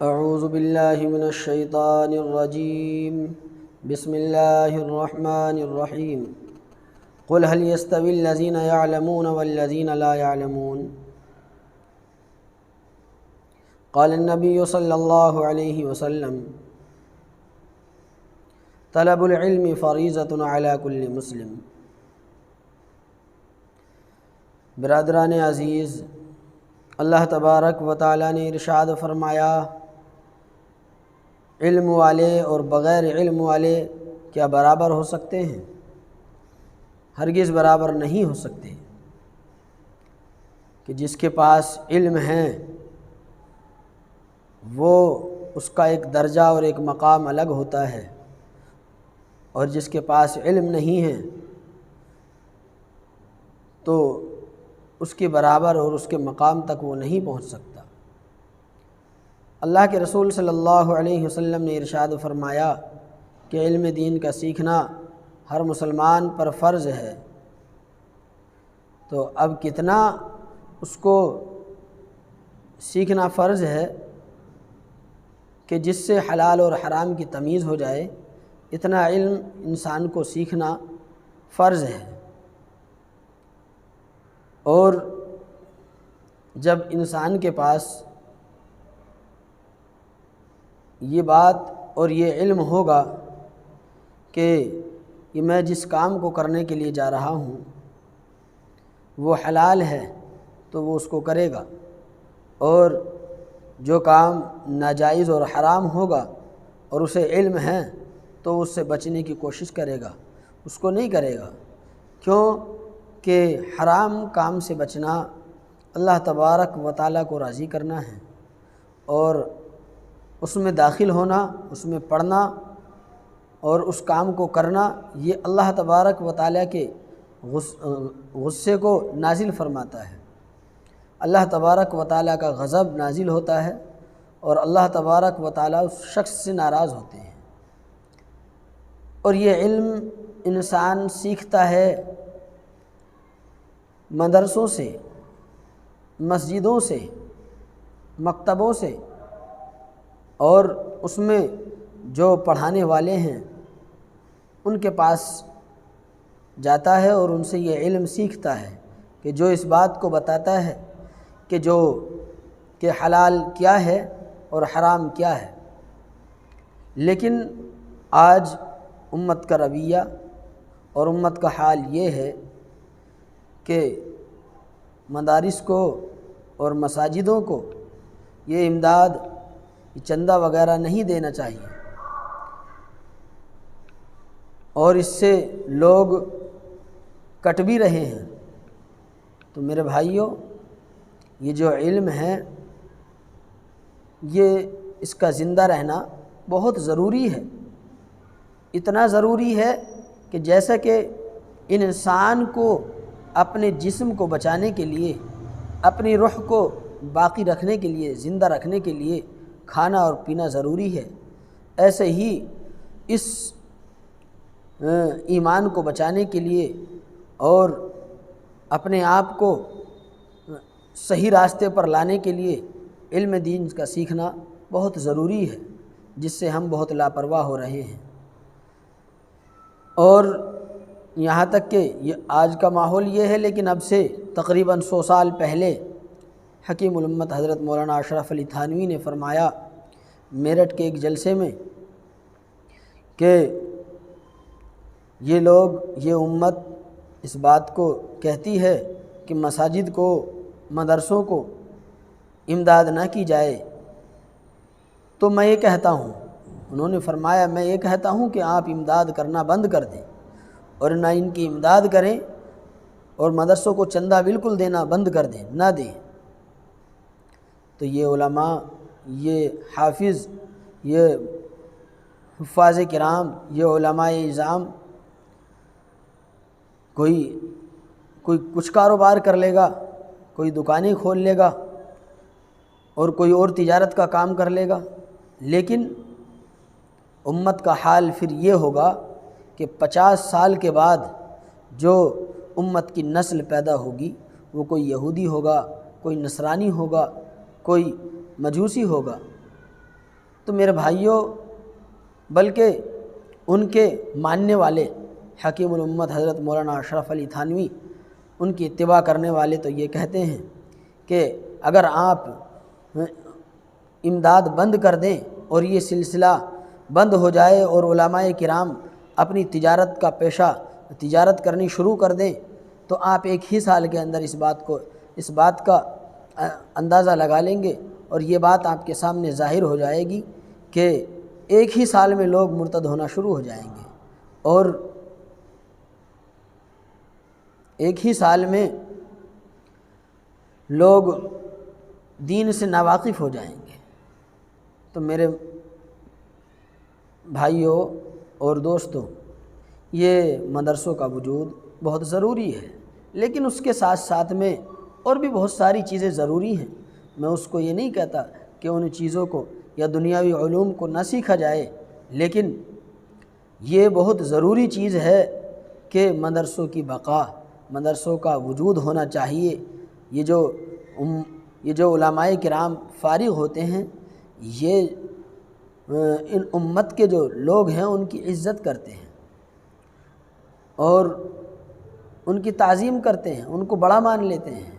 اعوذ باللہ من الشیطان الرجیم بسم اللہ الرحمن الرحیم قل هل يستوي الذين يعلمون والذين لا يعلمون قال النبي صلی اللہ علیہ وسلم طلب العلم فریضۃ علی کل مسلم۔ برادران عزیز، اللہ تبارک و تعالیٰ نے ارشاد فرمایا، علم والے اور بغیر علم والے کیا برابر ہو سکتے ہیں؟ ہرگز برابر نہیں ہو سکتے۔ کہ جس کے پاس علم ہے وہ اس کا ایک درجہ اور ایک مقام الگ ہوتا ہے، اور جس کے پاس علم نہیں ہے تو اس کے برابر اور اس کے مقام تک وہ نہیں پہنچ سکتا۔ اللہ کے رسول صلی اللہ علیہ وسلم نے ارشاد فرمایا کہ علم دین کا سیکھنا ہر مسلمان پر فرض ہے۔ تو اب کتنا اس کو سیکھنا فرض ہے کہ جس سے حلال اور حرام کی تمیز ہو جائے، اتنا علم انسان کو سیکھنا فرض ہے۔ اور جب انسان کے پاس یہ بات اور یہ علم ہوگا کہ یہ میں جس کام کو کرنے کے لیے جا رہا ہوں وہ حلال ہے تو وہ اس کو کرے گا، اور جو کام ناجائز اور حرام ہوگا اور اسے علم ہے تو اس سے بچنے کی کوشش کرے گا، اس کو نہیں کرے گا۔ کیوں کہ حرام کام سے بچنا اللہ تبارک و تعالیٰ کو راضی کرنا ہے، اور اس میں داخل ہونا، اس میں پڑھنا اور اس کام کو کرنا، یہ اللہ تبارک و تعالیٰ کے غصے کو نازل فرماتا ہے۔ اللہ تبارک و تعالیٰ کا غضب نازل ہوتا ہے، اور اللہ تبارک و تعالیٰ اس شخص سے ناراض ہوتے ہیں۔ اور یہ علم انسان سیکھتا ہے مدرسوں سے، مسجدوں سے، مکتبوں سے، اور اس میں جو پڑھانے والے ہیں ان کے پاس جاتا ہے اور ان سے یہ علم سیکھتا ہے کہ جو اس بات کو بتاتا ہے کہ حلال کیا ہے اور حرام کیا ہے۔ لیکن آج امت کا رویہ اور امت کا حال یہ ہے کہ مدارس کو اور مساجدوں کو یہ امداد، یہ چندہ وغیرہ نہیں دینا چاہیے، اور اس سے لوگ کٹ بھی رہے ہیں۔ تو میرے بھائیوں، یہ جو علم ہے یہ اس کا زندہ رہنا بہت ضروری ہے۔ اتنا ضروری ہے کہ جیسا کہ انسان کو اپنے جسم کو بچانے کے لیے، اپنی روح کو باقی رکھنے کے لیے، زندہ رکھنے کے لیے کھانا اور پینا ضروری ہے، ایسے ہی اس ایمان کو بچانے کے لیے اور اپنے آپ کو صحیح راستے پر لانے کے لیے علم دین کا سیکھنا بہت ضروری ہے، جس سے ہم بہت لاپرواہ ہو رہے ہیں۔ اور یہاں تک کہ یہ آج کا ماحول یہ ہے، لیکن اب سے تقریباً 100 سال پہلے حکیم الامت حضرت مولانا اشرف علی تھانوی نے فرمایا میرٹھ کے ایک جلسے میں کہ یہ لوگ، یہ امت اس بات کو کہتی ہے کہ مساجد کو، مدرسوں کو امداد نہ کی جائے، تو میں یہ کہتا ہوں، انہوں نے فرمایا میں یہ کہتا ہوں کہ آپ امداد کرنا بند کر دیں، اور نہ ان کی امداد کریں، اور مدرسوں کو چندہ بالکل دینا بند کر دیں، نہ دیں۔ تو یہ علماء، یہ حافظ، یہ حفاظ کرام، یہ علماء اعظام کوئی کچھ کاروبار کر لے گا، کوئی دکانیں کھول لے گا، اور کوئی اور تجارت کا کام کر لے گا، لیکن امت کا حال پھر یہ ہوگا کہ 50 سال کے بعد جو امت کی نسل پیدا ہوگی وہ کوئی یہودی ہوگا، کوئی نصرانی ہوگا، کوئی مجوسی ہوگا، تو میرے بھائیوں، بلکہ ان کے ماننے والے حکیم الامت حضرت مولانا اشرف علی تھانوی، ان کی اتباع کرنے والے تو یہ کہتے ہیں کہ اگر آپ امداد بند کر دیں اور یہ سلسلہ بند ہو جائے اور علماء کرام اپنی تجارت کرنی شروع کر دیں، تو آپ ایک ہی سال کے اندر اس بات کا اندازہ لگا لیں گے اور یہ بات آپ کے سامنے ظاہر ہو جائے گی کہ ایک ہی سال میں لوگ مرتد ہونا شروع ہو جائیں گے، اور ایک ہی سال میں لوگ دین سے ناواقف ہو جائیں گے۔ تو میرے بھائیوں اور دوستوں، یہ مدرسوں کا وجود بہت ضروری ہے، لیکن اس کے ساتھ ساتھ میں اور بھی بہت ساری چیزیں ضروری ہیں۔ میں اس کو یہ نہیں کہتا کہ ان چیزوں کو یا دنیاوی علوم کو نہ سیکھا جائے، لیکن یہ بہت ضروری چیز ہے کہ مدرسوں کی بقا، مدرسوں کا وجود ہونا چاہیے۔ یہ جو علماء کرام فارغ ہوتے ہیں، یہ ان امت کے جو لوگ ہیں ان کی عزت کرتے ہیں اور ان کی تعظیم کرتے ہیں، ان کو بڑا مان لیتے ہیں۔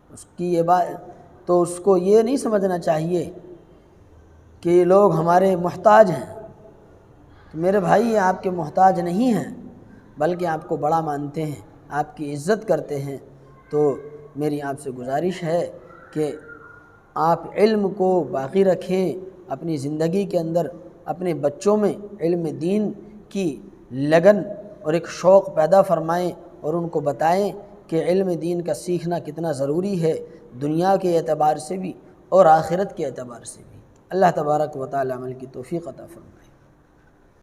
اس کی یہ بات تو اس کو یہ نہیں سمجھنا چاہیے کہ یہ لوگ ہمارے محتاج ہیں۔ تو میرے بھائی، یہ آپ کے محتاج نہیں ہیں، بلکہ آپ کو بڑا مانتے ہیں، آپ کی عزت کرتے ہیں۔ تو میری آپ سے گزارش ہے کہ آپ علم کو باقی رکھیں، اپنی زندگی کے اندر اپنے بچوں میں علم دین کی لگن اور ایک شوق پیدا فرمائیں اور ان کو بتائیں کہ علم دین کا سیکھنا کتنا ضروری ہے، دنیا کے اعتبار سے بھی اور آخرت کے اعتبار سے بھی۔ اللہ تبارک و تعالی عمل کی توفیق عطا فرمائے۔